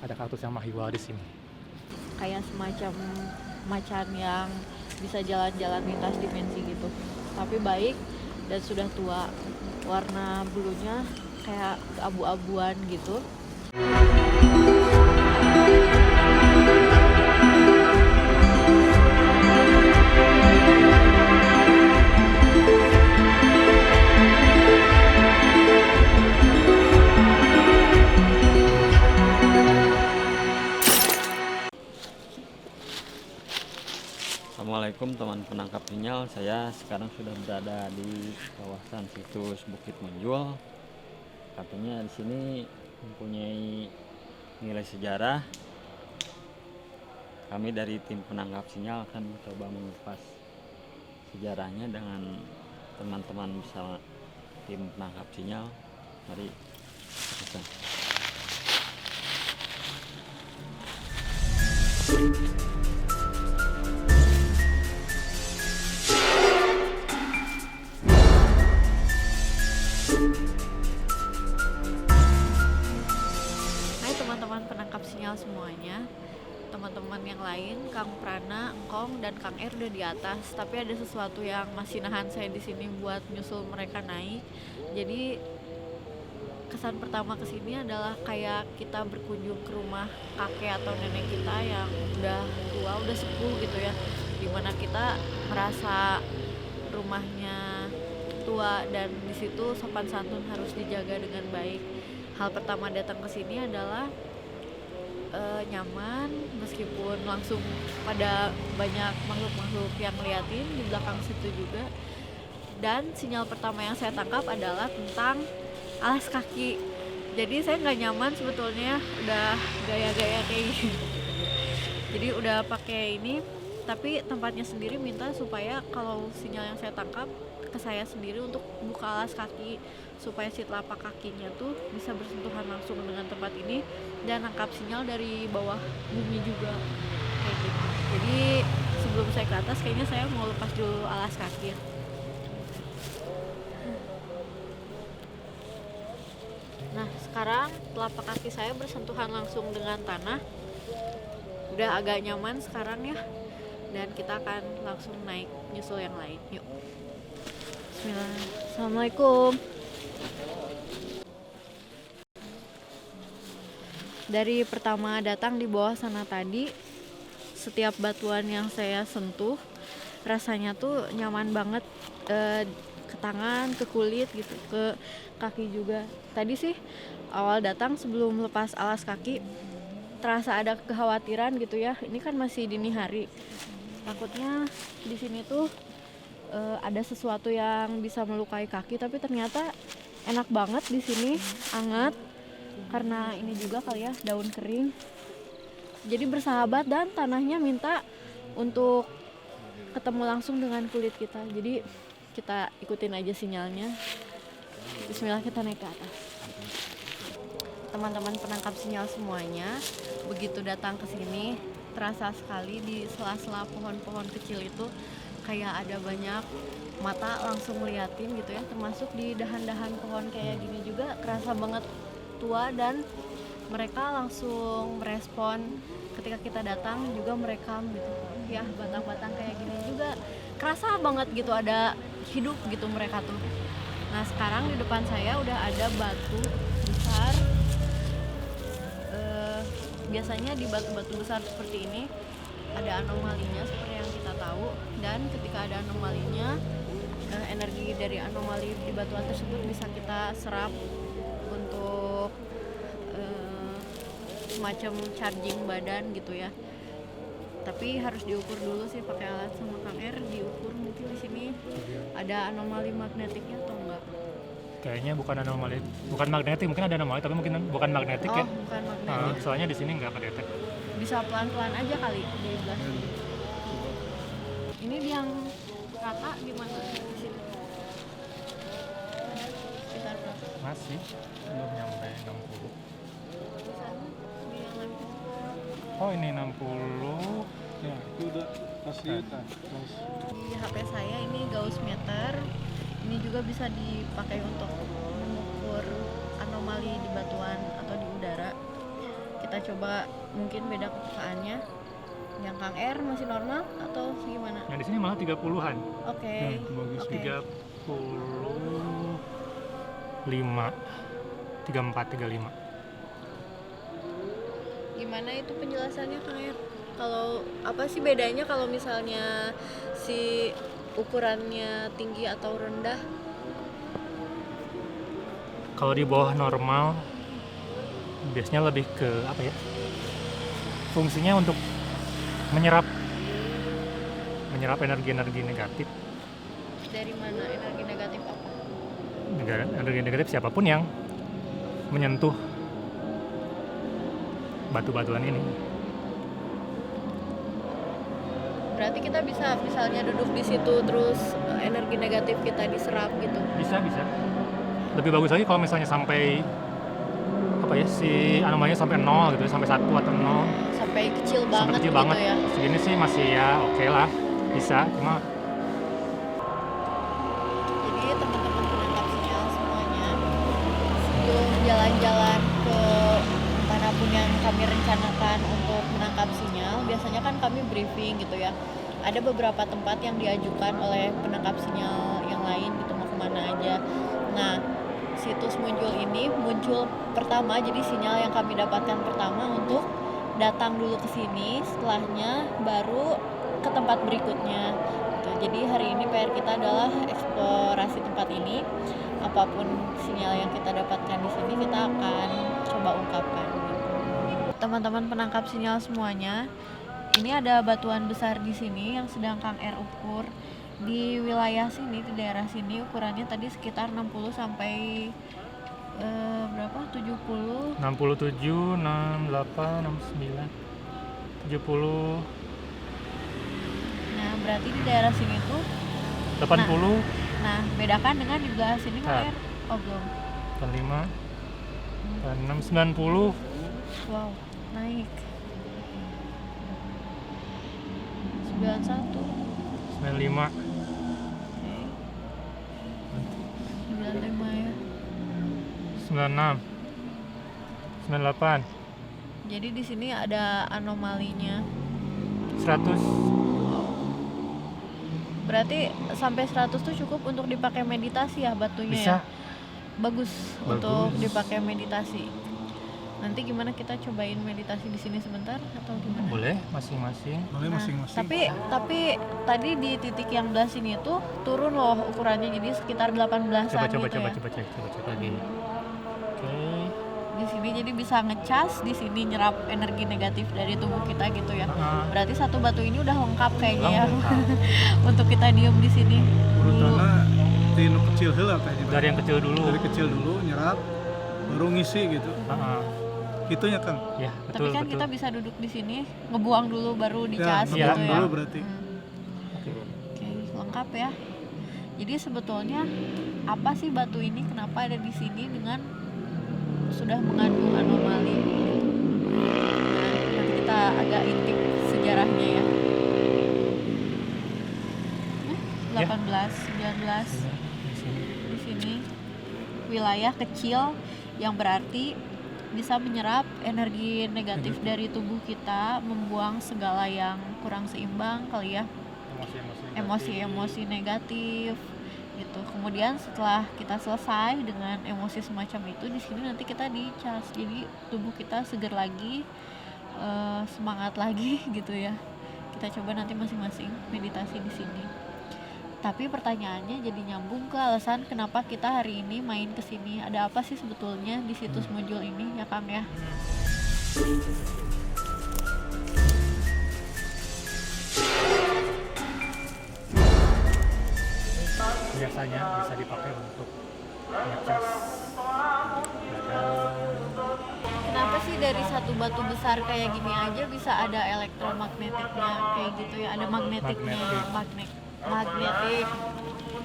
ada kaktus yang mahigua di sini. Kayak semacam macan yang bisa jalan-jalan lintas dimensi gitu, tapi baik dan sudah tua. Warna bulunya kayak keabu-abuan gitu. Assalamualaikum teman penangkap sinyal. Saya sekarang sudah berada di kawasan situs Bukit Menjual. Katanya di sini mempunyai nilai sejarah. Kami dari tim penangkap sinyal akan mencoba mengupas sejarahnya dengan teman-teman bersama tim penangkap sinyal. Mari kita. Hai teman-teman penangkap sinyal semuanya. Teman-teman yang lain, Kang Prana, Engkong, dan Kang Er udah di atas. Tapi ada sesuatu yang masih nahan saya di sini buat nyusul mereka naik. Jadi kesan pertama kesini adalah kayak kita berkunjung ke rumah kakek atau nenek kita yang udah tua, udah sepuh gitu ya. Dimana kita merasa rumahnya tua dan di situ sopan santun harus dijaga dengan baik. Hal pertama datang ke sini adalah nyaman, meskipun langsung pada banyak makhluk-makhluk yang ngeliatin di belakang situ juga. Dan sinyal pertama yang saya tangkap adalah tentang alas kaki. Jadi saya nggak nyaman sebetulnya udah gaya-gaya kayak gini. Jadi udah pakai ini, tapi tempatnya sendiri minta supaya kalau sinyal yang saya tangkap ke saya sendiri untuk buka alas kaki supaya si telapak kakinya tuh bisa bersentuhan langsung dengan tempat ini dan nangkap sinyal dari bawah bumi juga kayak gitu. Jadi sebelum saya ke atas kayaknya saya mau lepas dulu alas kaki ya. Nah sekarang telapak kaki saya bersentuhan langsung dengan tanah, udah agak nyaman sekarang ya, dan kita akan langsung naik nyusul yang lain. Yuk. Bismillah. Assalamualaikum. Dari pertama datang di bawah sana tadi, setiap batuan yang saya sentuh rasanya tuh nyaman banget, ke tangan, ke kulit gitu, ke kaki juga. Tadi sih awal datang sebelum lepas alas kaki terasa ada kekhawatiran gitu ya. Ini kan masih dini hari. Takutnya di sini tuh ada sesuatu yang bisa melukai kaki, tapi ternyata enak banget di sini, hangat. Karena ini juga kali ya daun kering. Jadi bersahabat dan tanahnya minta untuk ketemu langsung dengan kulit kita. Jadi kita ikutin aja sinyalnya. Bismillah, kita naik ke atas. Teman-teman penangkap sinyal semuanya, begitu datang ke sini terasa sekali di sela-sela pohon-pohon kecil itu kayak ada banyak mata langsung ngeliatin gitu ya. Termasuk di dahan-dahan pohon kayak gini juga kerasa banget tua dan mereka langsung merespon ketika kita datang juga merekam gitu ya. Batang-batang kayak gini juga kerasa banget gitu ada hidup gitu mereka tuh. Nah sekarang di depan saya udah ada batu besar. Biasanya di batu-batu besar seperti ini ada anomalinya seperti yang kita tahu, dan ketika ada anomalinya, energi dari anomali di batuan tersebut bisa kita serap untuk semacam charging badan gitu ya. Tapi harus diukur dulu sih pakai alat sama Kang Er, diukur mungkin di sini ada anomali magnetiknya atau enggak. Kayaknya bukan anomali, bukan magnetik, mungkin ada anomali tapi mungkin bukan magnetik ya. Bukan magnetik. Soalnya di sini nggak kedetek. Bisa pelan-pelan aja kali di sebelah sini. Ini yang rata gimana di sini? Sekitar berapa? Masih belum nyampe 60. Di sana di yang lanjut. Oh ini 60. Ya, itu udah asli kan. Di HP saya ini Gauss meter. Ini juga bisa dipakai untuk mengukur anomali di batuan atau di udara. Kita kita coba mungkin beda kepekaannya. Yang Kang R masih normal atau gimana? Yang di sini malah 30-an. Oke. bagus. Oke. 35, 34, 35. Gimana itu penjelasannya Kang R? Kalau apa sih bedanya kalau misalnya si ukurannya tinggi atau rendah? Kalau di bawah normal biasanya lebih ke apa ya? Fungsinya untuk menyerap energi-energi negatif. Dari mana energi negatif apa? Energi negatif siapapun yang menyentuh batu-batuan ini. Berarti kita bisa misalnya duduk di situ terus energi negatif kita diserap gitu. Bisa. Lebih bagus lagi kalau misalnya sampai apa ya, si anomalinya sampai 0 gitu, sampai 1 atau 0. Sampai kecil banget Sampai kecil gitu banget. ya. Segini sih masih ya oke lah. Bisa, cuma Jadi teman-teman penangkap sinyal semuanya, sebelum jalan-jalan ke manapun yang kami rencanakan untuk menangkap sinyal, biasanya kan kami briefing gitu ya. Ada beberapa tempat yang diajukan oleh penangkap sinyal yang lain gitu, mau kemana aja. Nah, situs Munjul ini muncul pertama, jadi sinyal yang kami dapatkan pertama untuk datang dulu ke sini, setelahnya baru ke tempat berikutnya gitu. Jadi hari ini PR kita adalah eksplorasi tempat ini. Apapun sinyal yang kita dapatkan di sini kita akan coba ungkapkan gitu. Teman-teman penangkap sinyal semuanya, ini ada batuan besar di sini yang sedang Kang R ukur. Di wilayah sini, di daerah sini ukurannya tadi sekitar 60 sampai berapa? 70. 67, 68, 69, 70, Nah, berarti di daerah sini tuh 80, nah, bedakan dengan di belah sini Kang R. Oh, belum. 85, 86, 90, Wow, naik. 91. 95, Oke. 95 ya. 96, 98, Jadi di sini ada anomalinya. 100. Berarti sampai 100 tuh cukup untuk dipakai meditasi ya batunya Bisa. ya. Bagus untuk dipakai meditasi. Nanti gimana kita cobain meditasi di sini sebentar atau gimana? Boleh masing-masing. Boleh Nah, masing-masing. Tapi tadi di titik yang belah sini tuh turun loh ukurannya, jadi sekitar 18-an Coba gitu ya. cek lagi. Oke. Di sini jadi bisa ngecas, di sini nyerap energi negatif dari tubuh kita gitu ya. Berarti satu batu ini udah lengkap kayaknya ya untuk kita diem di sini. Urutannya tino kecil heula kayaknya. Dari yang kecil dulu. Dari kecil dulu nyerap, baru ngisi gitu. Gitu ya Kang. Ya, Tapi betul, kan betul. kita bisa duduk di sini, ngebuang dulu baru dicas Ya, gitu ngebuang ya. dulu berarti. Oke, lengkap ya. Jadi sebetulnya apa sih batu ini, kenapa ada di sini dengan sudah mengandung anomali? Nah, nanti kita agak intip sejarahnya ya. 18, 19 Di sini. di sini wilayah kecil yang berarti bisa menyerap energi negatif dari tubuh kita, membuang segala yang kurang seimbang kali ya, emosi-emosi negatif gitu. Kemudian setelah kita selesai dengan emosi semacam itu, di sini nanti kita dicas, jadi tubuh kita seger lagi, semangat lagi gitu ya. Kita coba nanti masing-masing meditasi di sini. Tapi pertanyaannya jadi nyambung ke alasan kenapa kita hari ini main ke sini. Ada apa sih sebetulnya di situs Munjul ini ya Kang ya? Biasanya bisa dipakai untuk ngecas badan. Kenapa sih dari satu batu besar kayak gini aja bisa ada elektromagnetiknya kayak gitu ya? Ada magnetiknya, magnetik.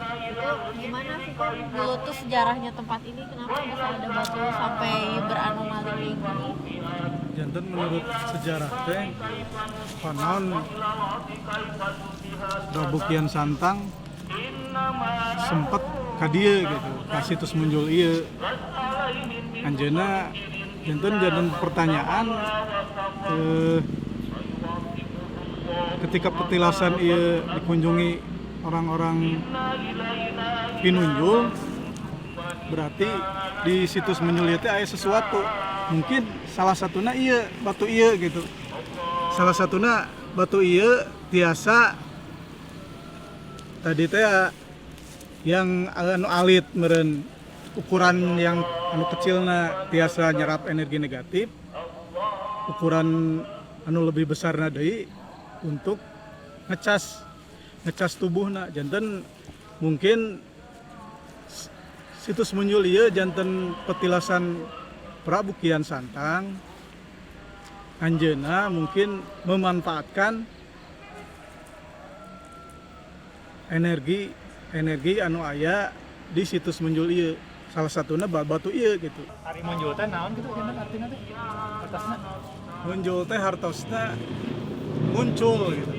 Itu gimana sih Kang? Dulu tuh sejarahnya tempat ini kenapa bisa ada batu sampai beranomali kayak gini? Jantan menurut sejarah teh konon Prabu Kian Santang sempet ka dieu gitu, ka situs Munjul ieu. Anjeunna jantan pertanyaan ketika petilasan ieu dikunjungi orang-orang pinunjul, berarti di situs Menyul ieu teh aya sesuatu. Mungkin salah satuna ieu batu ieu gitu. Salah satuna batu ieu tiasa tadi teh yang anu alit meureun ukuran yang anu kecilna tiasa nyerap energi negatif, ukuran anu lebih besarna deui untuk ngecas tubuhna. Janten mungkin situs Menyul ieu janten petilasan Prabu Kian Santang, anjeunna mungkin memanfaatkan energi anu aya di situs Menyul ieu. Salah satuna batu ieu gitu. Ari Monjol teh naon gitu cenah artina teh? Atasna. Muncul teh hartosna muncul gitu.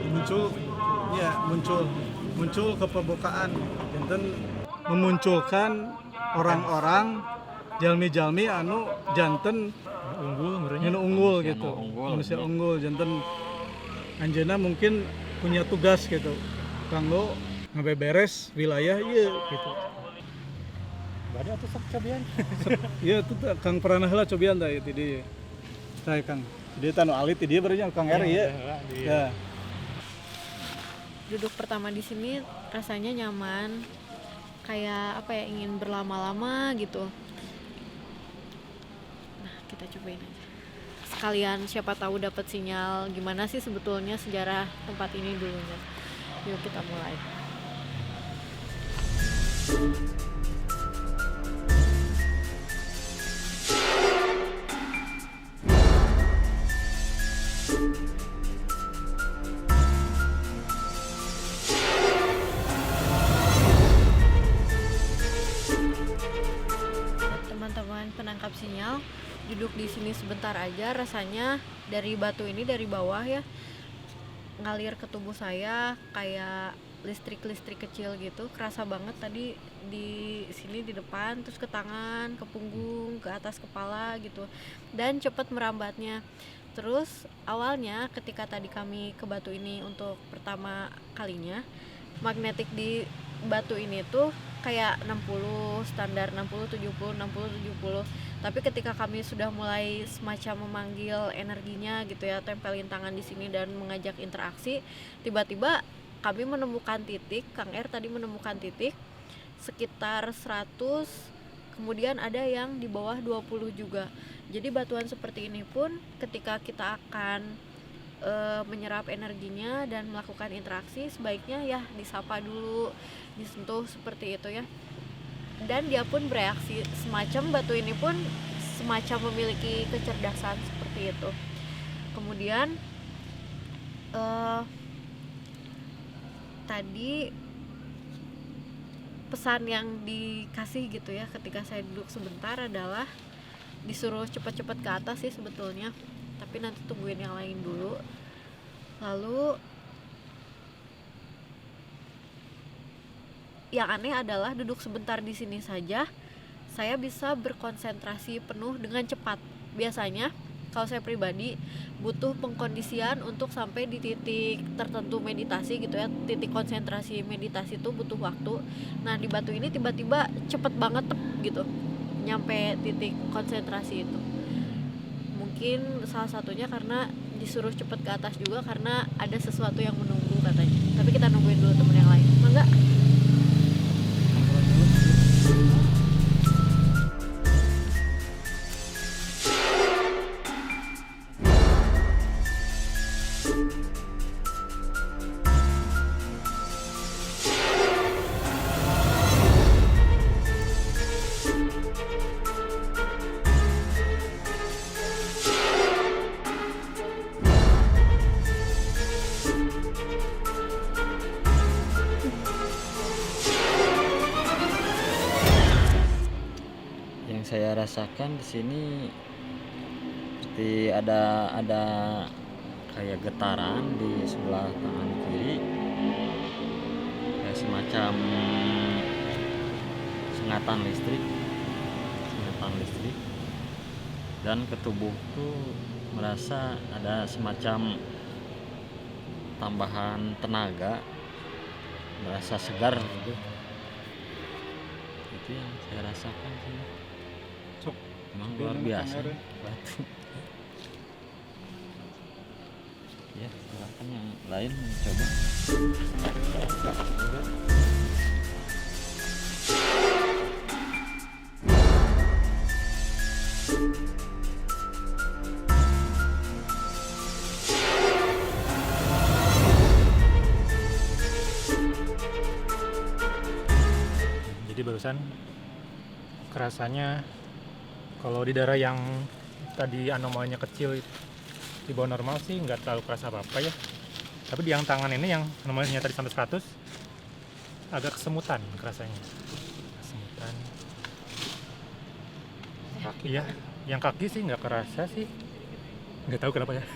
Muncul ke permukaan. Janten memunculkan orang-orang jalmi-jalmi anu janten unggul gitu. Manusia unggul janten anjeunna mungkin punya tugas gitu. Kanggo ngabeberes wilayah ieu gitu. Bade atuh sok cobian. Iya tuh Kang pernah heula cobian tah ieu ti dieu. Tah Kang. Dia tanu alit ti dieu berarti Kang R ieu. Ya. Duduk pertama di sini rasanya nyaman, kayak apa ya, ingin berlama-lama gitu. Nah, kita cobain aja. Sekalian siapa tahu dapat sinyal gimana sih sebetulnya sejarah tempat ini dulunya. Yuk kita mulai. Teman-teman penangkap sinyal, duduk di sini sebentar aja, rasanya dari batu ini dari bawah ya ngalir ke tubuh saya kayak listrik kecil gitu, kerasa banget tadi di sini di depan, terus ke tangan, ke punggung, ke atas kepala gitu, dan cepat merambatnya. Terus awalnya ketika tadi kami ke batu ini untuk pertama kalinya, magnetik di batu ini tuh kayak 60, standar 60, 70, 60, 70. Tapi ketika kami sudah mulai semacam memanggil energinya gitu ya, tempelin tangan di sini dan mengajak interaksi, tiba-tiba kami menemukan titik, Kang R tadi menemukan titik sekitar 100, kemudian ada yang di bawah 20 juga. Jadi batuan seperti ini pun ketika kita akan menyerap energinya dan melakukan interaksi, sebaiknya ya disapa dulu, disentuh seperti itu ya. Dan dia pun bereaksi, semacam batu ini pun semacam memiliki kecerdasan seperti itu. Kemudian tadi pesan yang dikasih gitu ya ketika saya duduk sebentar adalah disuruh cepat-cepat ke atas sih sebetulnya, tapi nanti tungguin yang lain dulu. Lalu yang aneh adalah duduk sebentar di sini saja saya bisa berkonsentrasi penuh dengan cepat. Biasanya kalau saya pribadi butuh pengkondisian untuk sampai di titik tertentu meditasi gitu ya, titik konsentrasi meditasi itu butuh waktu. Nah di batu ini tiba-tiba cepet banget gitu nyampe titik konsentrasi itu. Mungkin salah satunya karena disuruh cepet ke atas juga karena ada sesuatu yang menunggu katanya. Tapi kita nungguin dulu temen yang lain. Mangga. Saya rasakan di sini seperti ada kayak getaran di sebelah tangan kiri, kayak semacam sengatan listrik, dan ke tubuh tuh merasa ada semacam tambahan tenaga, merasa segar gitu. Itu yang saya rasakan sih. Sok, Emang cobain luar dulu biasa kamera. batu. Ya, silakan yang lain mencoba. Jadi barusan kerasanya kalau di daerah yang tadi anomalinya kecil di bawah normal sih nggak terlalu kerasa apa-apa ya. Tapi di yang tangan ini yang anomalinya tadi sampai 100 agak kesemutan kerasanya. Kesemutan. Kaki ya, yang kaki sih nggak kerasa sih. Nggak tahu kenapa ya.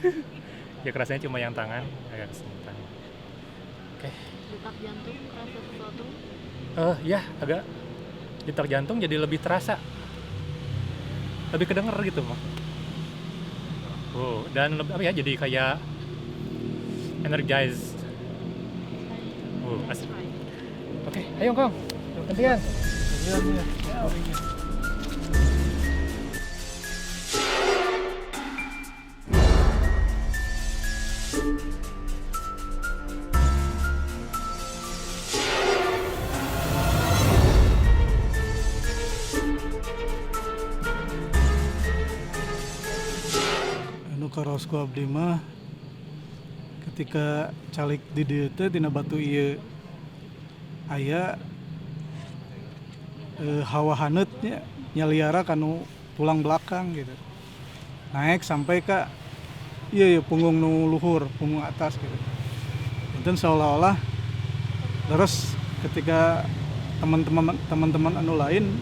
Ya kerasanya cuma yang tangan agak kesemutan. Oke. Detak jantung kerasa sesuatu. Ya agak detak jantung jadi lebih terasa, lebih kedenger gitu mah. Dan apa ya, jadi kayak energized. Asik. Oke, ayo Kong, gantian. Iya nih. Anu karosku abdi mah ketika calik di dieu teh dina batu ieu aya hawa haneutnya nyaliara kanu tulang belakang gitu. Naik sampai ke iya punggung nu luhur, punggung atas gitu. Dan seolah-olah terus ketika teman-teman anu lain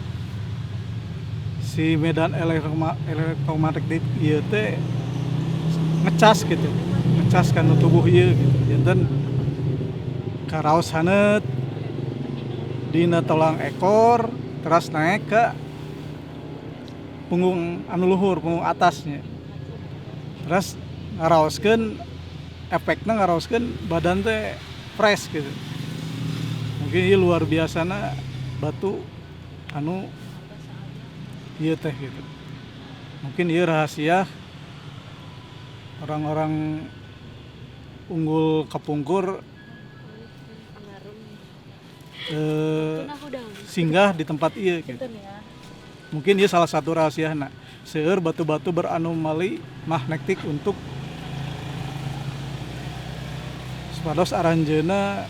si medan elektromagnetik ieu teh ngecas gitu, ngecas kanu tubuh ieu gitu. Janten karaos haneut dina tulang ekor terus naik ke punggung anu luhur, punggung atasnya. Terus ngaraoskeun efekna ngaraoskeun badan teh fresh gitu. Mungkin ieu luar biasana batu anu ieu teh gitu. Mungkin ieu rahasia orang-orang unggul kapungkur singgah di tempat ieu gitu. Mungkin ieu salah satu rahasiana. Seueur batu-batu beranomali magnetik untuk supados aranjeuna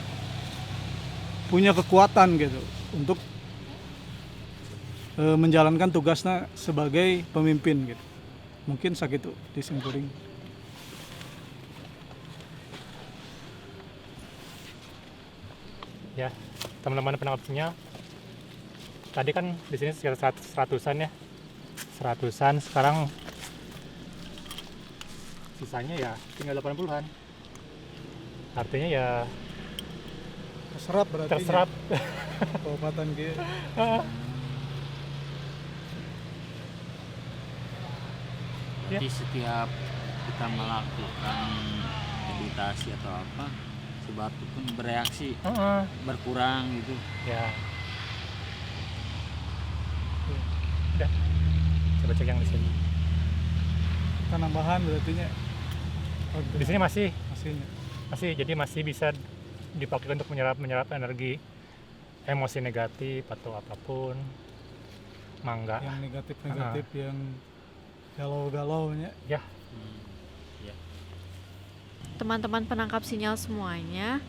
punya kekuatan gitu untuk menjalankan tugasnya sebagai pemimpin gitu. Mungkin sakitu disingkuring. Ya, teman-teman penangkap sinyal. Tadi kan di sini sekitar 100-an ya. 100-an, sekarang sisanya ya tinggal 80-an. Artinya ya Terserap berarti. terserap. Pengobatan ge. Berarti setiap kita melakukan meditasi atau apa, si batu pun bereaksi berkurang gitu. Ya. Udah. Coba cek yang di sini. Penambahan berarti nya. Di sini masih, Masih. jadi masih bisa dipakai untuk menyerap energi emosi negatif atau apapun. Mangga. Yang negatif yang galau-galau nya. Ya. Teman-teman penangkap sinyal semuanya,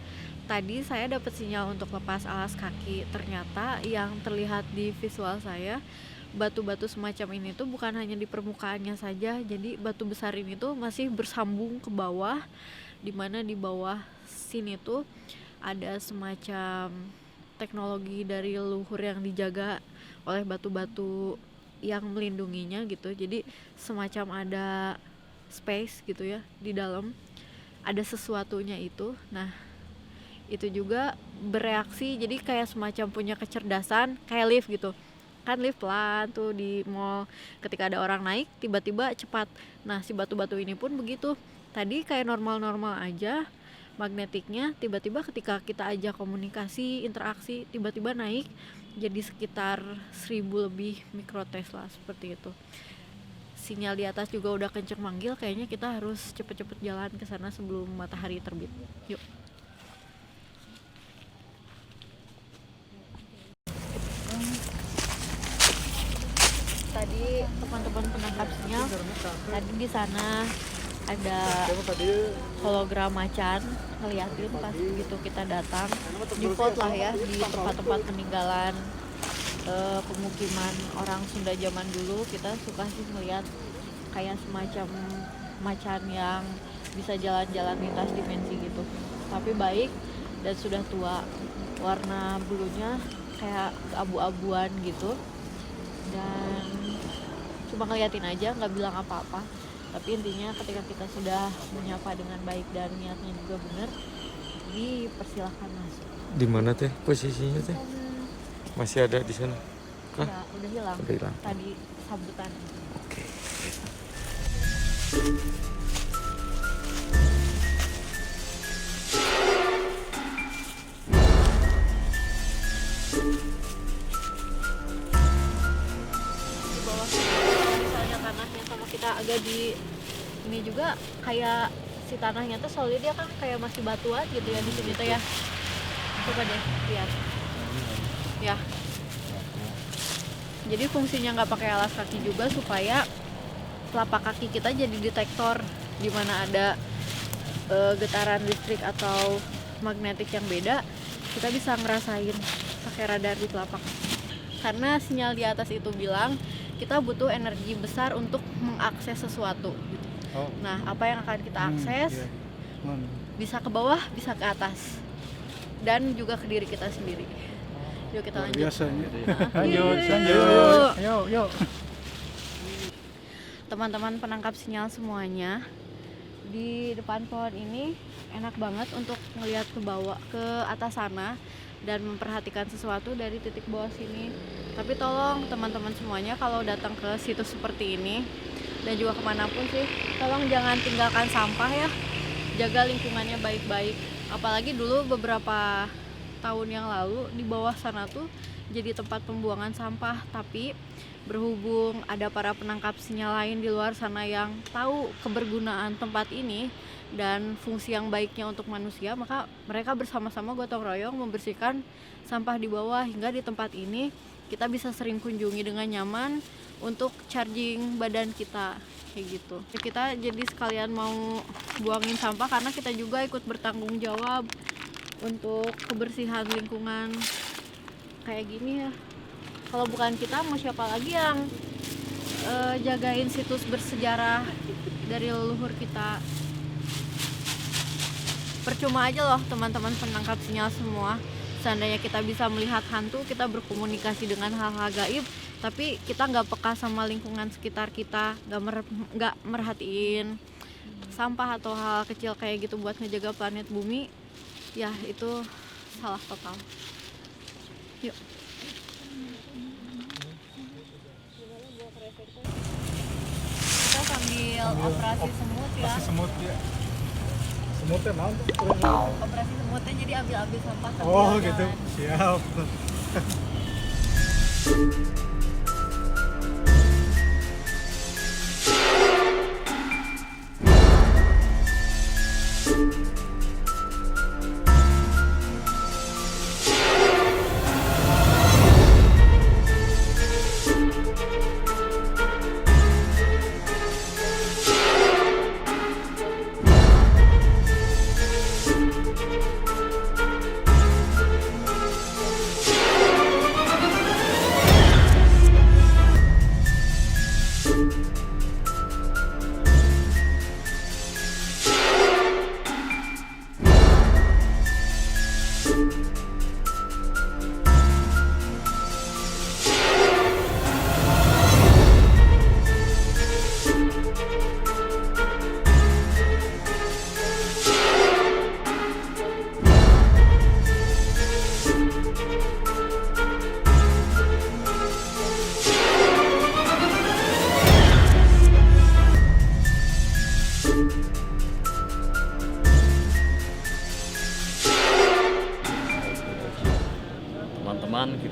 tadi saya dapat sinyal untuk lepas alas kaki. Ternyata yang terlihat di visual saya, batu-batu semacam ini tuh bukan hanya di permukaannya saja. Jadi batu besar ini tuh masih bersambung ke bawah, dimana di bawah sini tuh ada semacam teknologi dari leluhur yang dijaga oleh batu-batu yang melindunginya gitu. Jadi semacam ada space gitu ya di dalam, ada sesuatunya itu. Nah itu juga bereaksi, jadi kayak semacam punya kecerdasan, kayak lift gitu. kan lift pelan tuh di mall, ketika ada orang naik tiba-tiba cepat. Nah si batu-batu ini pun begitu, tadi kayak normal-normal aja magnetiknya, tiba-tiba ketika kita ajak komunikasi, interaksi, tiba-tiba naik jadi sekitar 1000 lebih mikrotesla seperti itu. Sinyal di atas juga udah kenceng manggil, kayaknya kita harus cepet-cepet jalan ke sana sebelum matahari terbit. Yuk. Tadi teman-teman penangkap sinyal, tadi di sana ada hologram macan ngeliatin pas begitu kita datang, di vote lah ya di tempat-tempat peninggalan pemukiman orang Sunda zaman dulu. Kita suka sih melihat kayak semacam macan yang bisa jalan-jalan lintas dimensi gitu, tapi baik dan sudah tua, warna bulunya kayak abu-abuan gitu, dan cuma ngeliatin aja, nggak bilang apa-apa. Tapi intinya ketika kita sudah menyapa dengan baik dan niatnya juga benar, dipersilahkan masuk. Di mana teh posisinya teh? Masih ada di sana? Hah? Ya, udah hilang. Udah hilang. Tadi sambutan. Oke. Di bawah kalau misalnya tanahnya sama kita agak di ini juga kayak si tanahnya tuh soalnya dia kan kayak masih batuan gitu ya di sini tuh ya. Coba deh lihat. Ya. Jadi fungsinya nggak pakai alas kaki juga supaya telapak kaki kita jadi detektor di mana ada getaran listrik atau magnetik yang beda, kita bisa ngerasain pakai radar di telapak. Karena sinyal di atas itu bilang kita butuh energi besar untuk mengakses sesuatu. Oh. Nah, apa yang akan kita akses bisa ke bawah, bisa ke atas, dan juga ke diri kita sendiri. Yuk kita lanjut. Biasanya. Lanjut, Yuk. yuk. Teman-teman penangkap sinyal semuanya, di depan pohon ini enak banget untuk melihat ke bawah, ke atas sana, dan memperhatikan sesuatu dari titik bawah sini. Tapi tolong teman-teman semuanya kalau datang ke situs seperti ini dan juga kemanapun sih, tolong jangan tinggalkan sampah ya, jaga lingkungannya baik-baik. Apalagi dulu beberapa tahun yang lalu di bawah sana tuh jadi tempat pembuangan sampah, tapi berhubung ada para penangkap sinyal lain di luar sana yang tahu kebergunaan tempat ini dan fungsi yang baiknya untuk manusia, maka mereka bersama-sama gotong royong membersihkan sampah di bawah, hingga di tempat ini kita bisa sering kunjungi dengan nyaman untuk charging badan kita kayak gitu. Kita jadi sekalian mau buangin sampah karena kita juga ikut bertanggung jawab untuk kebersihan lingkungan kayak gini ya. Kalau bukan kita, mau siapa lagi yang jagain situs bersejarah dari leluhur kita? Percuma aja loh teman-teman penangkap sinyal semua. Seandainya kita bisa melihat hantu, kita berkomunikasi dengan hal-hal gaib, tapi kita nggak peka sama lingkungan sekitar kita, nggak merhatiin sampah atau hal kecil kayak gitu buat ngejaga planet bumi, ya itu salah total. Yuk. Kita sambil operasi semut ya. Masih semut ya. Semutnya naon tuh? Operasi semutnya jadi ambil sampah sambil Oh jalan. gitu. Siap.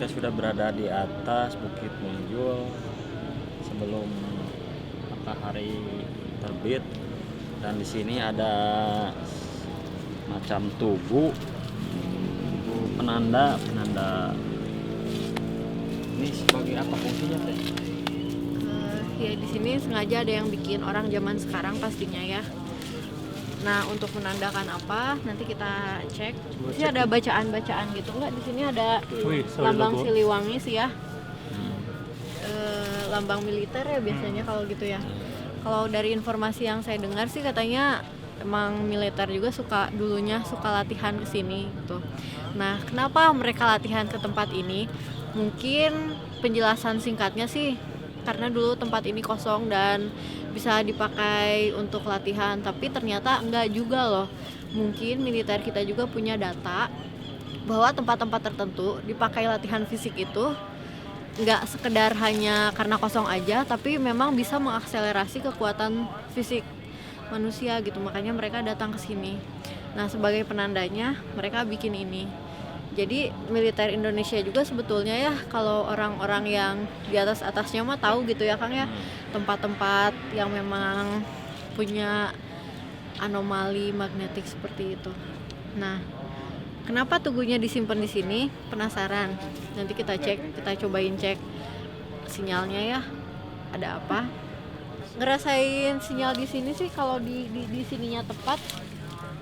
sudah berada di atas Bukit Muncul sebelum matahari terbit, dan di sini ada macam tugu penanda ini sebagai apa fungsinya teh? Ya di sini sengaja ada yang bikin orang zaman sekarang pastinya ya. Nah untuk menandakan apa nanti kita cek. Sih ada bacaan-bacaan gitu nggak? Di sini ada Wih, lambang logo. Siliwangi sih ya. Lambang militer ya biasanya kalau gitu ya. Kalau dari informasi yang saya dengar sih katanya emang militer juga dulunya suka latihan ke sini gitu. Nah, kenapa mereka latihan ke tempat ini? Mungkin penjelasan singkatnya sih karena dulu tempat ini kosong dan bisa dipakai untuk latihan, tapi ternyata enggak juga loh. Mungkin militer kita juga punya data bahwa tempat-tempat tertentu dipakai latihan fisik itu nggak sekedar hanya karena kosong aja, tapi memang bisa mengakselerasi kekuatan fisik manusia gitu. Makanya mereka datang ke sini. Nah, sebagai penandanya mereka bikin ini. Jadi militer Indonesia juga sebetulnya ya, kalau orang-orang yang di atasnya mah tahu gitu ya Kang ya, tempat-tempat yang memang punya anomali magnetik seperti itu. Nah, kenapa tugunya disimpan di sini? Penasaran? Nanti kita cobain cek sinyalnya ya. Ada apa? Ngerasain sinyal di sini sih kalau di sininya tepat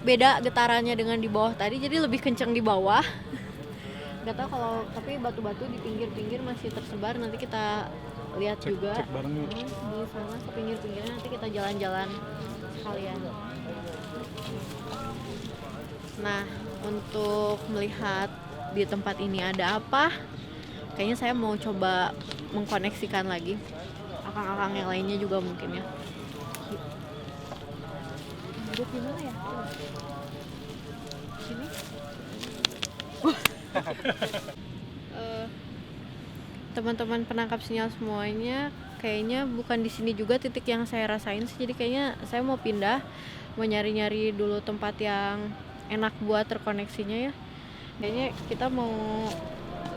beda getarannya dengan di bawah tadi, jadi lebih kencang di bawah. Gak tau kalau, tapi batu-batu di pinggir-pinggir masih tersebar. Nanti kita lihat juga cek bareng yuk. di sana ke pinggir-pinggirnya, nanti kita jalan-jalan sekalian. Nah, untuk melihat di tempat ini ada apa, kayaknya saya mau coba mengkoneksikan lagi akang-akang yang lainnya juga mungkin ya. Duduk di mana ya? Sini. Teman-teman penangkap sinyal semuanya, kayaknya bukan di sini juga titik yang saya rasain sih. Jadi kayaknya saya mau pindah, mau nyari-nyari dulu tempat yang enak buat terkoneksinya ya. Kayaknya kita mau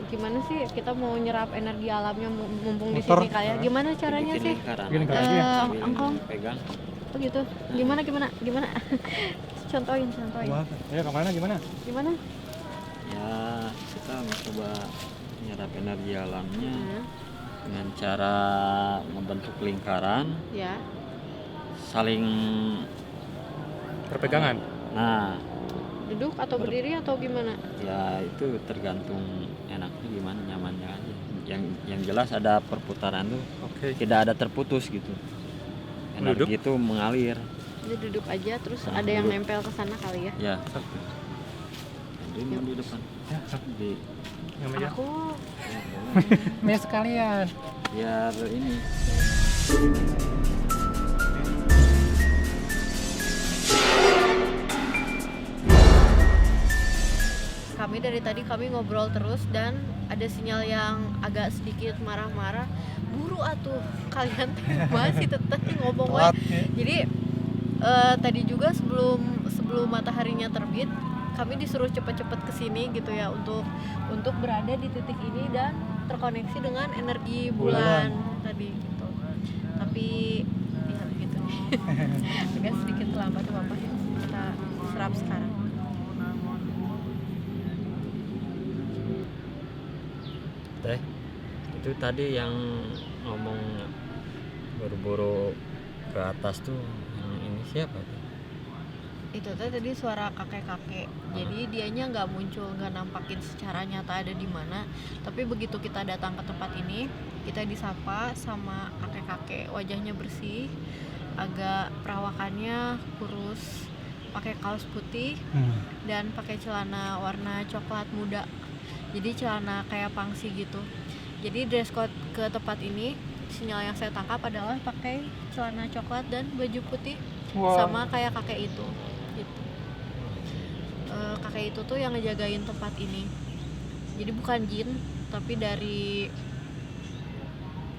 gimana sih? Kita mau nyerap energi alamnya mumpung di sini kayak. Gimana caranya Bikin sih? lingkaran Bikin aja. lingkaran aja. Angkong. Pegang. Oh gitu. Gimana? Contohin. Ya kemana gimana? Gimana? Ya kita mencoba menyerap energi alamnya Hmm, dengan cara membentuk lingkaran, ya. saling. Perpegangan. Nah, Duduk atau berdiri atau gimana? ya itu tergantung enaknya gimana, nyamannya aja. Yang jelas ada perputaran tuh, Oke. tidak ada terputus gitu. Duduk? Energi itu mengalir. Dia duduk aja terus Nah, ada yang duduk. nempel ke sana kali ya. Ya. Jadi mau di depan. Ya, Di yang meja. Aku Meja sekalian. biar ini. kami dari tadi ngobrol terus dan ada sinyal yang agak sedikit marah-marah. Buru atuh kalian masih tetap ngomong we. Telat ya. Jadi tadi juga sebelum mataharinya terbit, kami disuruh cepet-cepet kesini gitu ya untuk berada di titik ini dan terkoneksi dengan energi bulan tadi gitu. Tapi ya begitu. Agak sedikit terlambat apa ya. Kita serap sekarang. Teh, itu tadi yang ngomong buru-buru ke atas tuh yang ini siapa tuh? Itu tadi suara kakek-kakek. Jadi dianya nggak muncul, nggak nampakin secara nyata ada di mana. Tapi begitu kita datang ke tempat ini, kita disapa sama kakek-kakek, wajahnya bersih, agak perawakannya kurus, pakai kaos putih dan pakai celana warna coklat muda. Jadi celana kayak pangsi gitu. Jadi dress code ke tempat ini, sinyal yang saya tangkap adalah pakai celana coklat dan baju putih. Sama kayak kakek itu gitu. Kakek itu tuh yang ngejagain tempat ini. Jadi bukan jin, tapi dari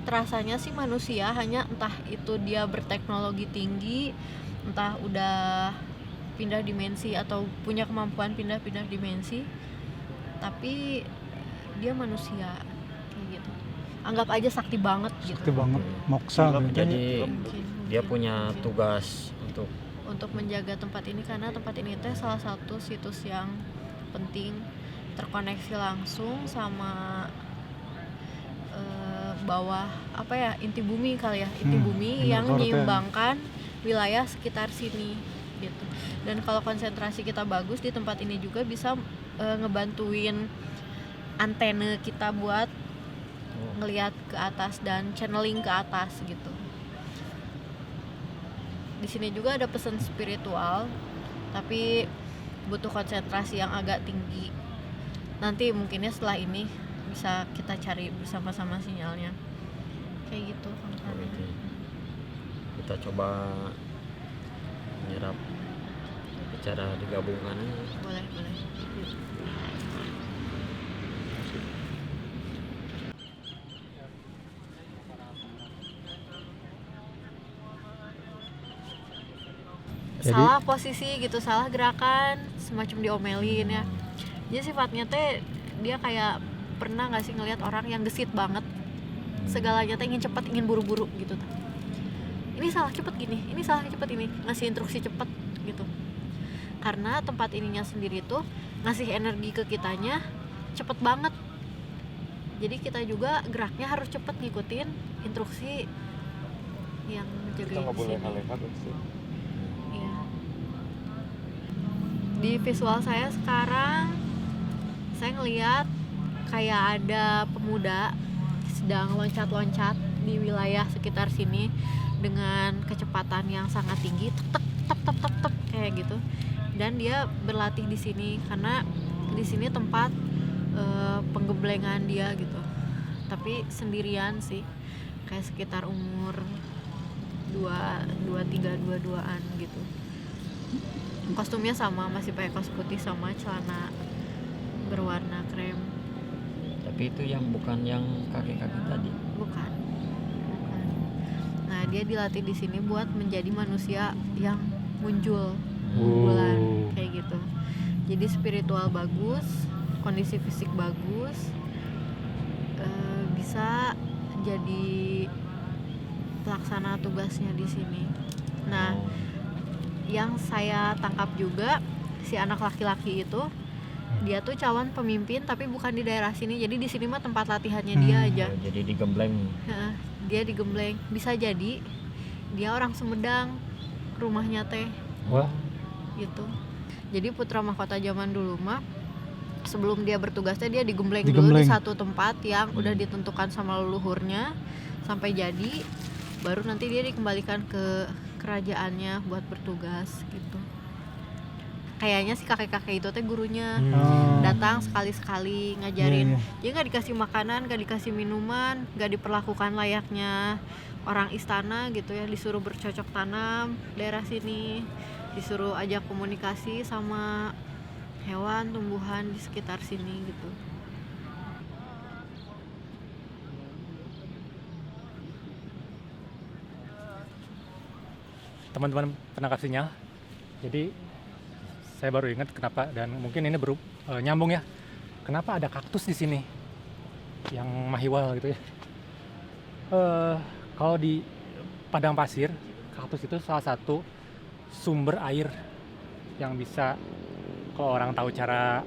terasanya sih manusia, hanya entah itu dia berteknologi tinggi, entah udah pindah dimensi atau punya kemampuan pindah-pindah dimensi. Tapi dia manusia kayak gitu. Anggap aja sakti banget gitu. Sakti banget, moksa gitu. Jadi Mungkin. dia punya tugas untuk menjaga tempat ini, karena tempat ini teh salah satu situs yang penting, terkoneksi langsung sama bawah apa ya, inti bumi kali ya, inti bumi yang Inverter. menyeimbangkan wilayah sekitar sini gitu. Dan kalau konsentrasi kita bagus di tempat ini juga bisa ngebantuin antena kita buat ngelihat ke atas dan channeling ke atas gitu. Di sini juga ada pesan spiritual, tapi butuh konsentrasi yang agak tinggi. Nanti mungkinnya setelah ini bisa kita cari bersama-sama sinyalnya. Kayak gitu. kita coba menyerap bicara digabungkan. Boleh. Jadi- Salah posisi gitu, salah gerakan, semacam diomelin ya. Jadi sifatnya teh dia kayak pernah nggak sih ngelihat orang yang gesit banget, segalanya teh ingin cepat, ingin buru-buru gitu. Ini salah cepet gini, ini salah cepet ini, ngasih instruksi cepet gitu. Karena tempat ininya sendiri tuh ngasih energi ke kitanya cepet banget. Jadi kita juga geraknya harus cepet ngikutin instruksi yang menjaga Kita nggak di boleh sini. ngalehat sih. Iya. Di visual saya sekarang saya ngelihat kayak ada pemuda sedang loncat-loncat di wilayah sekitar sini dengan kecepatan yang sangat tinggi, tep kayak gitu. Dan dia berlatih di sini karena di sini tempat penggemblengan dia gitu. Tapi sendirian sih, kayak sekitar umur 22-an gitu. Kostumnya sama, masih pakai kaos putih sama celana berwarna krem. Tapi itu yang bukan yang kaki-kaki tadi. Bukan. Nah, dia dilatih di sini buat menjadi manusia yang muncul bulan kayak gitu. Jadi spiritual bagus, kondisi fisik bagus, bisa jadi pelaksana tugasnya di sini. Nah, yang saya tangkap juga si anak laki-laki itu dia tuh calon pemimpin tapi bukan di daerah sini. Jadi di sini mah tempat latihannya dia aja. Jadi digembleng. Heeh, dia digembleng. Bisa jadi dia orang Sumedang, rumahnya teh Wah, gitu. Jadi putra mahkota zaman dulu mah sebelum dia bertugasnya dia digembleng dulu Digembleng. di satu tempat yang udah ditentukan sama leluhurnya sampai jadi, baru nanti dia dikembalikan ke kerajaannya buat bertugas gitu. Kayaknya si kakek-kakek itu teh gurunya datang sekali-sekali ngajarin. Dia nggak dikasih makanan, nggak dikasih minuman, nggak diperlakukan layaknya orang istana gitu ya, disuruh bercocok tanam daerah sini, disuruh ajak komunikasi sama hewan, tumbuhan di sekitar sini gitu. teman-teman penangkap sinyal. Jadi saya baru ingat kenapa, dan mungkin ini nyambung ya. Kenapa ada kaktus di sini yang mahiwal gitu ya? Kalau di padang pasir, kaktus itu salah satu sumber air yang bisa, kalau orang tahu cara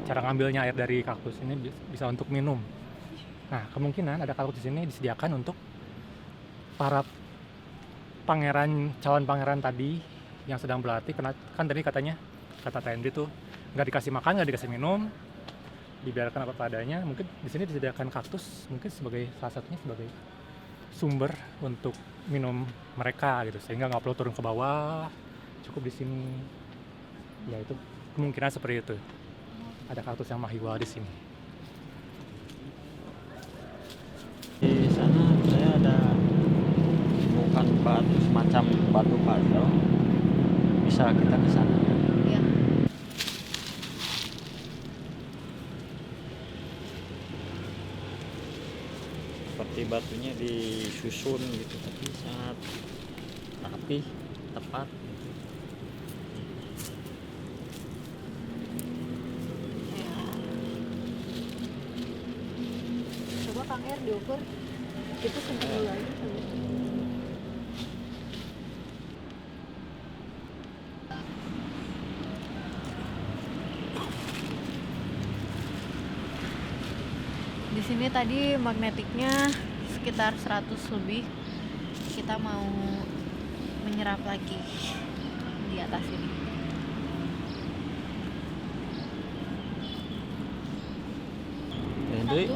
ngambilnya air dari kaktus ini bisa untuk minum. Nah, kemungkinan ada kaktus di sini disediakan untuk para calon pangeran tadi yang sedang berlatih. Kan tadi katanya, kata Tendri tuh nggak dikasih makan, nggak dikasih minum, dibiarkan apa padanya. Mungkin di sini disediakan kaktus, mungkin sebagai salah satunya sebagai sumber untuk minum mereka gitu, sehingga nggak perlu turun ke bawah, cukup di sini. Ya itu kemungkinan seperti itu. Ada kaktus yang mahiwal di sini. Di sana saya ada bukan batu, semacam batu puzzle. Bisa kita ke sana. Ya. Seperti batunya disusun gitu, tapi sangat rapi, tepat gitu. Kang Er diukur itu sentuh dulu aja. Di sini tadi magnetiknya sekitar 100 lebih. Kita mau menyerap lagi di atas ini. Jadi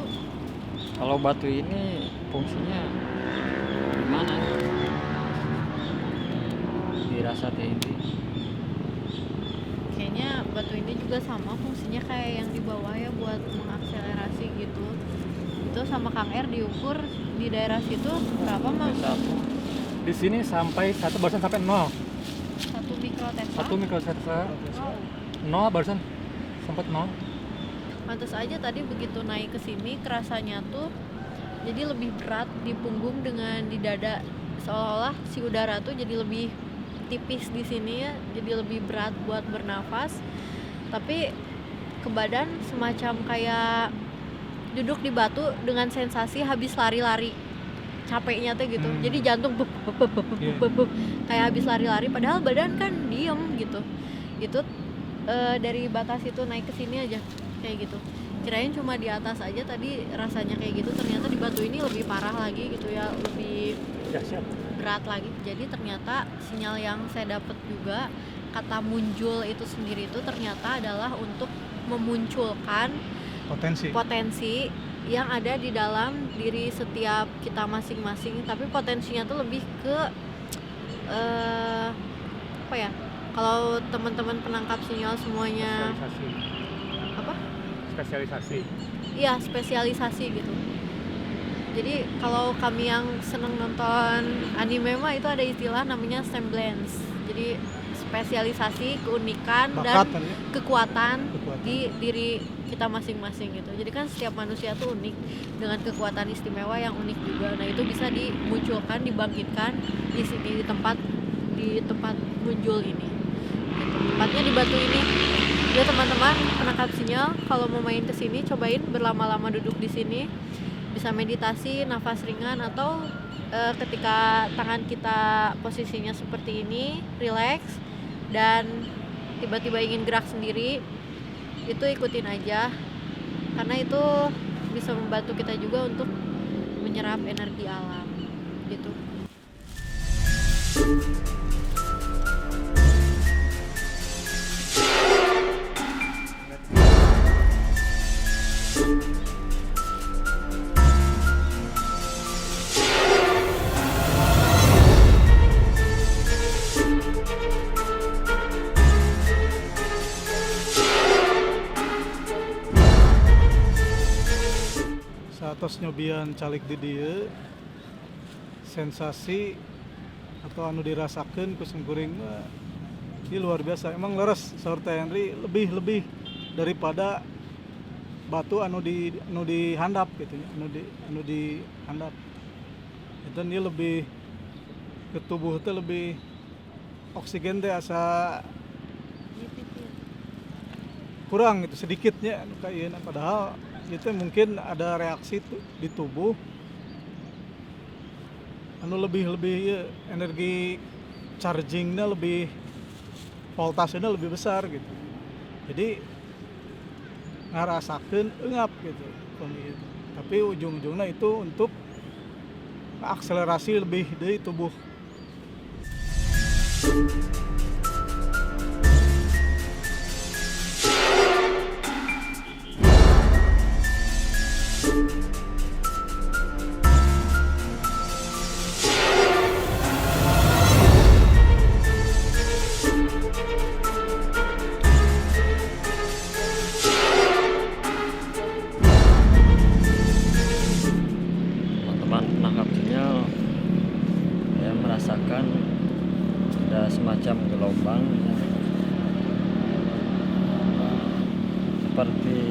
kalau batu ini fungsinya gimana? Dirasa TNT. Kayaknya batu ini juga sama fungsinya kayak yang di bawah ya, buat mengakselerasi gitu. Itu sama Kang Er diukur di daerah situ berapa Mas? Satu. Di sini sampai barusan sampai 0. 1 mikrotesla. 1 mikrotesla. Wow. 0 barusan sempat 0. Pantes aja tadi begitu naik ke sini kerasanya tuh jadi lebih berat di punggung dengan di dada, seolah-olah si udara tuh jadi lebih tipis di sini ya, jadi lebih berat buat bernafas. Tapi ke badan semacam kayak duduk di batu dengan sensasi habis lari-lari, capeknya tuh gitu. Jadi jantung buk, buk, buk, buk, buk, buk, buk, kayak habis lari-lari padahal badan kan diem gitu. Itu dari batas itu naik ke sini aja kayak gitu. Kirain cuma di atas aja tadi rasanya kayak gitu, ternyata di batu ini lebih parah lagi gitu ya, lebih Dahsyat. berat lagi. Jadi ternyata sinyal yang saya dapat juga, kata muncul itu sendiri itu ternyata adalah untuk memunculkan potensi yang ada di dalam diri setiap kita masing-masing. Tapi potensinya tuh lebih ke apa ya, kalau teman-teman penangkap sinyal semuanya apa? Spesialisasi. Iya, spesialisasi gitu. Jadi kalau kami yang seneng nonton anime mah itu ada istilah namanya semblance. Jadi spesialisasi, keunikan dan Bakat kan ya? kekuatan di diri kita masing-masing gitu. Jadi kan setiap manusia tuh unik dengan kekuatan istimewa yang unik juga. Nah, itu bisa dimunculkan, dibangkitkan di sini, di tempat muncul ini. Gitu. Tempatnya di batu ini. Ya teman-teman penangkap sinyal, kalau mau main ke sini cobain berlama-lama duduk di sini. Bisa meditasi, nafas ringan, atau ketika tangan kita posisinya seperti ini, relax dan tiba-tiba ingin gerak sendiri, itu ikutin aja, karena itu bisa membantu kita juga untuk menyerap energi alam gitu. Satos nyobian calik di dieu sensasi atau anu dirasakeun ku sangkuring mah ieu luar biasa. Emang leres saur Teh Henry lebih daripada batu anu dihandap gitu nya, anu dihandap. Dan dia lebih ke tubuh teh lebih oksigen teh asa kurang gitu sedikitnya anu kayeuna, padahal itu mungkin ada reaksi di tubuh anu lebih ya, energi chargingnya lebih, voltasenya lebih besar gitu. Jadi ngarasakeun eungap gitu. Tapi ujung-ujungnya itu untuk akselerasi lebih dari tubuh. Teman-teman penangkap sinyal, saya merasakan ada semacam gelombang yang seperti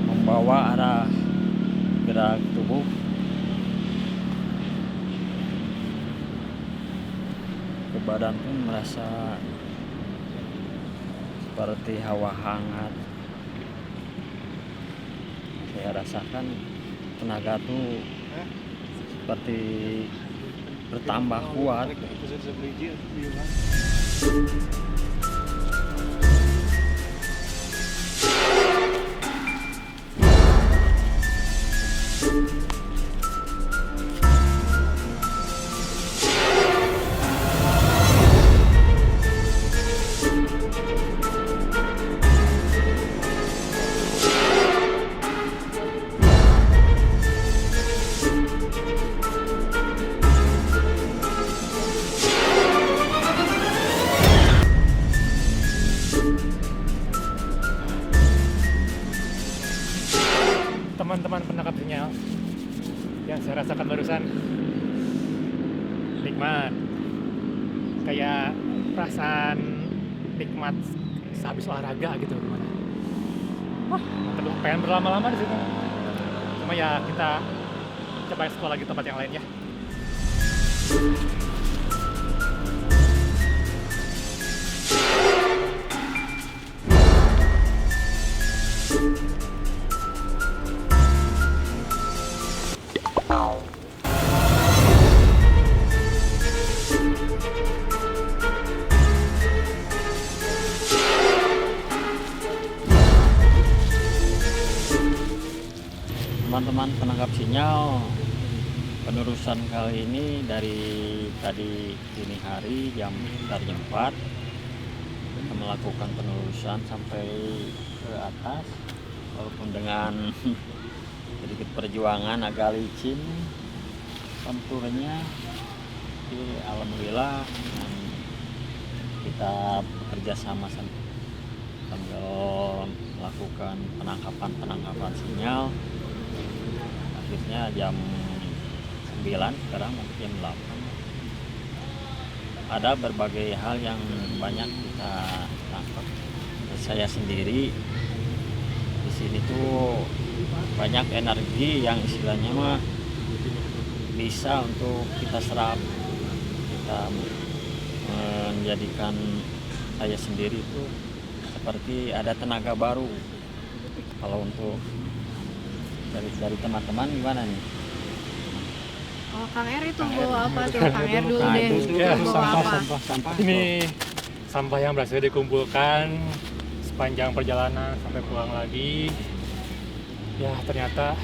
membawa arah gerak tubuh. Ke badan pun merasa seperti hawa hangat. saya rasakan tenaga tuh seperti bertambah kuat. Teman-teman penangkap sinyal yang saya rasakan barusan nikmat, kayak perasaan nikmat sehabis olahraga gitu gimana. Wah, mantap, pengen berlama-lama di situ. Cuma ya kita coba explore lagi tempat yang lain ya. Teman-teman penangkap sinyal, penerusan kali ini dari tadi dini hari sekitar jam 4 kita melakukan penerusan sampai ke atas, walaupun dengan sedikit perjuangan agak licin konturnya, tapi alhamdulillah dengan kita bekerja sama sambil melakukan penangkapan sinyal. Akhirnya jam 9, sekarang mungkin jam 8. Ada berbagai hal yang banyak kita tangkap. Saya sendiri di sini tuh banyak energi yang istilahnya mah bisa untuk kita serap. Kita menjadikan saya sendiri itu seperti ada tenaga baru. Kalau untuk dari teman-teman gimana nih? Oh, Kang Er itu bawa apa tuh? Kang Er dulu Nah, deh. itu Ya, Bawa apa? Sampah. Ini sampah yang berhasil dikumpulkan sepanjang perjalanan sampai pulang lagi. Ya ternyata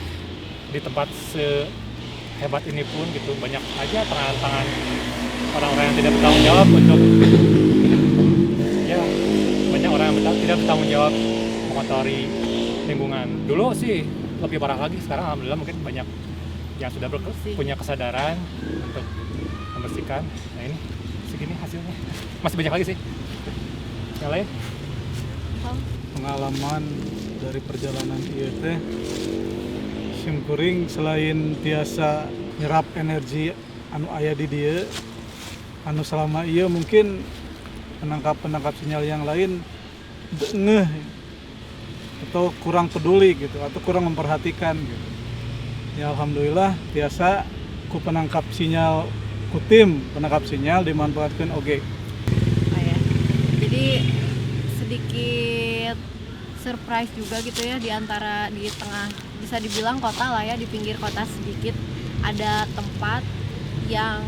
di tempat sehebat ini pun gitu banyak aja tangan-tangan orang-orang yang tidak bertanggung jawab untuk ya banyak orang yang tidak bertanggung jawab mengotori lingkungan. Dulu sih lebih parah lagi, sekarang alhamdulillah mungkin banyak yang sudah punya kesadaran untuk membersihkan. Nah ini segini hasilnya, masih banyak lagi sih yang lain. Pengalaman dari perjalanan ieu teh simkuring selain biasa nyerap energi anu aya di dieu, anu selama ieu mungkin penangkap sinyal yang lain ngeh atau kurang peduli gitu atau kurang memperhatikan gitu. Ya alhamdulillah biasa ku penangkap sinyal, ku tim penangkap sinyal dimanfaatkan oge. Oh, ya. Jadi sedikit surprise juga gitu ya, di tengah, bisa dibilang kota lah ya, di pinggir kota sedikit ada tempat yang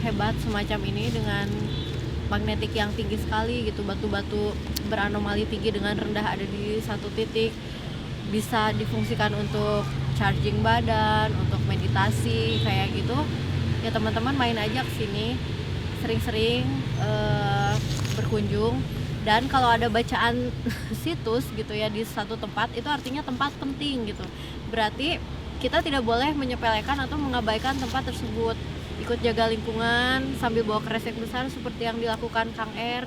hebat semacam ini dengan magnetik yang tinggi sekali gitu, batu-batu beranomali tinggi dengan rendah ada di satu titik, bisa difungsikan untuk charging badan, untuk meditasi kayak gitu. Ya teman-teman main aja ke sini, sering-sering berkunjung. Dan kalau ada bacaan situs gitu ya di satu tempat, itu artinya tempat penting gitu. Berarti kita tidak boleh menyepelekan atau mengabaikan tempat tersebut. Ikut jaga lingkungan sambil bawa kresek besar seperti yang dilakukan Kang Er.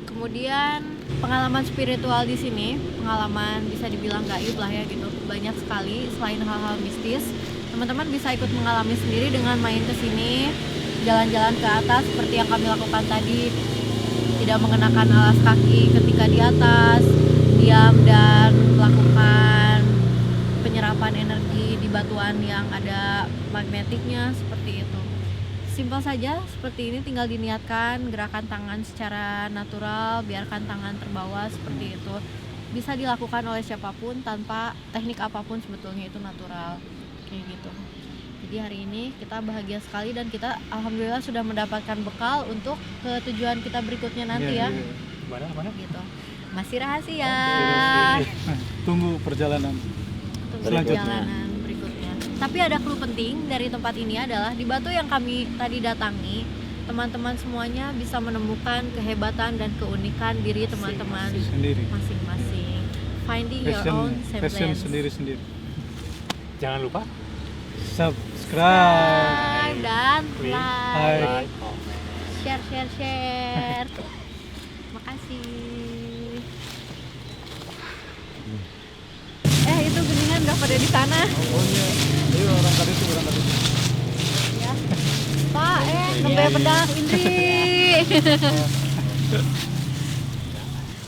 Kemudian pengalaman spiritual di sini, pengalaman bisa dibilang gaib lah ya gitu, banyak sekali. Selain hal-hal mistis, teman-teman bisa ikut mengalami sendiri dengan main ke sini, jalan-jalan ke atas seperti yang kami lakukan tadi, tidak mengenakan alas kaki ketika di atas, diam dan melakukan penyerapan energi di batuan yang ada magnetiknya seperti itu. Simpel saja seperti ini, tinggal diniatkan gerakan tangan secara natural, biarkan tangan terbawa seperti itu. bisa dilakukan oleh siapapun tanpa teknik apapun, sebetulnya itu natural kayak gitu. Jadi hari ini kita bahagia sekali dan kita alhamdulillah sudah mendapatkan bekal untuk ke tujuan kita berikutnya nanti ya. Mana? Gitu. Masih rahasia. Nah, tunggu perjalanan. Tunggu Selanjutnya. perjalanan berikutnya. Tapi ada clue penting dari tempat ini adalah di Batu yang kami tadi datangi, teman-teman semuanya bisa menemukan kehebatan dan keunikan diri teman-teman Sendiri. masing-masing. Finding your own Passion semblance. sendiri-sendiri. Jangan lupa Subscribe. Dan Like. like, share. Makasih. Itu geningan nggak pada di sana. Oh iya. Ayo orang tadi itu. Ya. Pak, nembe bedak Indri.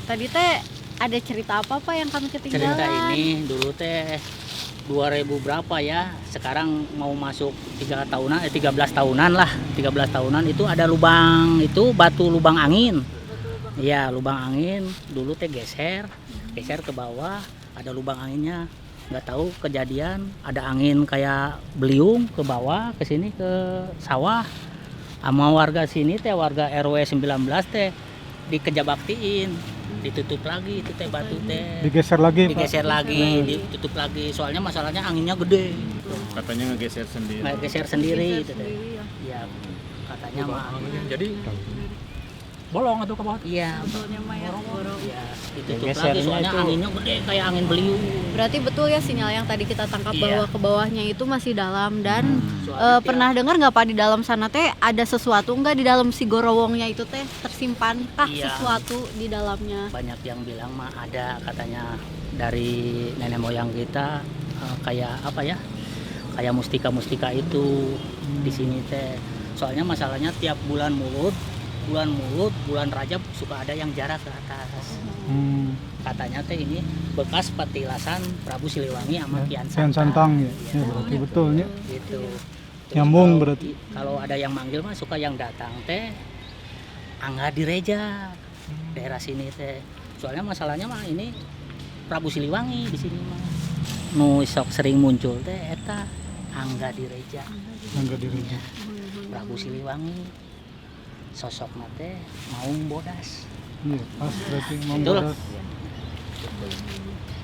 Tadi teh ada cerita apa Pak yang kami ketinggalan? Cerita ini dulu teh 2000 berapa ya, sekarang mau masuk 13 tahunan lah, 13 tahunan itu ada lubang, itu batu lubang angin. Iya, lubang angin dulu teh geser ke bawah, ada lubang anginnya. Nggak tahu kejadian ada angin kayak beliung ke bawah ke sini ke sawah. Sama warga sini teh, warga RW 19 teh dikejabaktiin, ditutup lagi itu teh batu teh. Digeser lagi, Pak. Digeser lagi, ditutup lagi. Soalnya masalahnya anginnya gede. Katanya ngegeser sendiri. Nggak geser sendiri Geser itu teh. sendiri, ya. Iya, katanya mah. Jadi bolong atau ke bawah? Iya, Sebetulnya mah ya borong. iya, ditutup Gesernya lagi soalnya itu- anginnya gede kayak angin beliung. Berarti betul ya sinyal yang tadi kita tangkap Iya. bahwa ke bawahnya itu masih dalam dan Soalnya pernah dengar nggak Pak di dalam sana teh ada sesuatu nggak di dalam si gorowongnya itu teh tersimpan kah Iya. sesuatu di dalamnya? Banyak yang bilang mah ada katanya dari nenek moyang kita, kayak apa ya? Kayak mustika-mustika itu di sini teh. Soalnya masalahnya tiap bulan Mulud, bulan Rajab suka ada yang jarak ke atas. Katanya teh ini bekas petilasan Prabu Siliwangi sama Kian Kian Santang. Santang ya. Iya, Ya, berarti betulnya. gitu. Terus Nyambung kalau- berarti. Kalau ada yang manggil mah suka yang datang teh Angga Direja daerah sini teh. Soalnya masalahnya mah ini Prabu Siliwangi di sini mah. Nu sok sering muncul teh eta Angga Direja. Angga Direja. Prabu Siliwangi. Sosokna teh Maung Bodas. Iya, pas berarti mau Betul. bodas.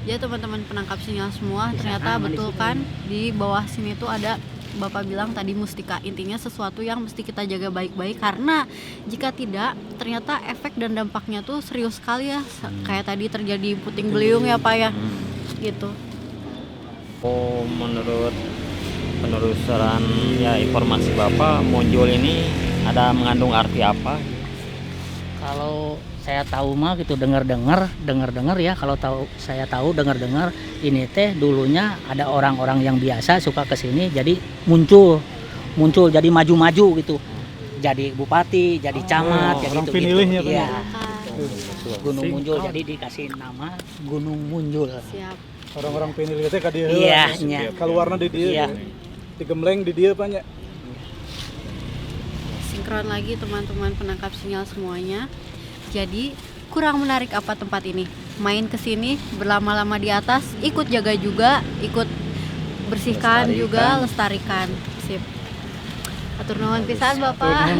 Ya teman-teman penangkap sinyal semua, Di ternyata sana, betul di situ. kan di bawah sini tuh ada Bapak bilang tadi mustika. Intinya sesuatu yang mesti kita jaga baik-baik karena jika tidak ternyata efek dan dampaknya tuh serius sekali ya. Kayak tadi terjadi puting beliung ya Pak ya. Gitu. Oh, menurut penelusuran ya informasi Bapak, Monjol ini ada mengandung arti apa? Kalau saya tahu mah gitu dengar-dengar ya, kalau saya tahu dengar-dengar ini teh dulunya ada orang-orang yang biasa suka ke sini jadi muncul jadi maju-maju gitu. Jadi bupati, jadi camat, jadi orang gitu. pinilihnya kan Iya. ya? Gunung Singkong. Munjul jadi dikasih nama Gunung Munjul. Siap. Orang-orang pinilih teh ka dieu. Iya, nya. Keluarna di dieu. Iya. Digembleng di dieu banyak. Sinkron lagi teman-teman penangkap sinyal semuanya. Jadi kurang menarik apa tempat ini? Main ke sini berlama-lama di atas, ikut jaga juga, ikut bersihkan juga, lestarikan. Sip. Atur nuhun pisan Bapak.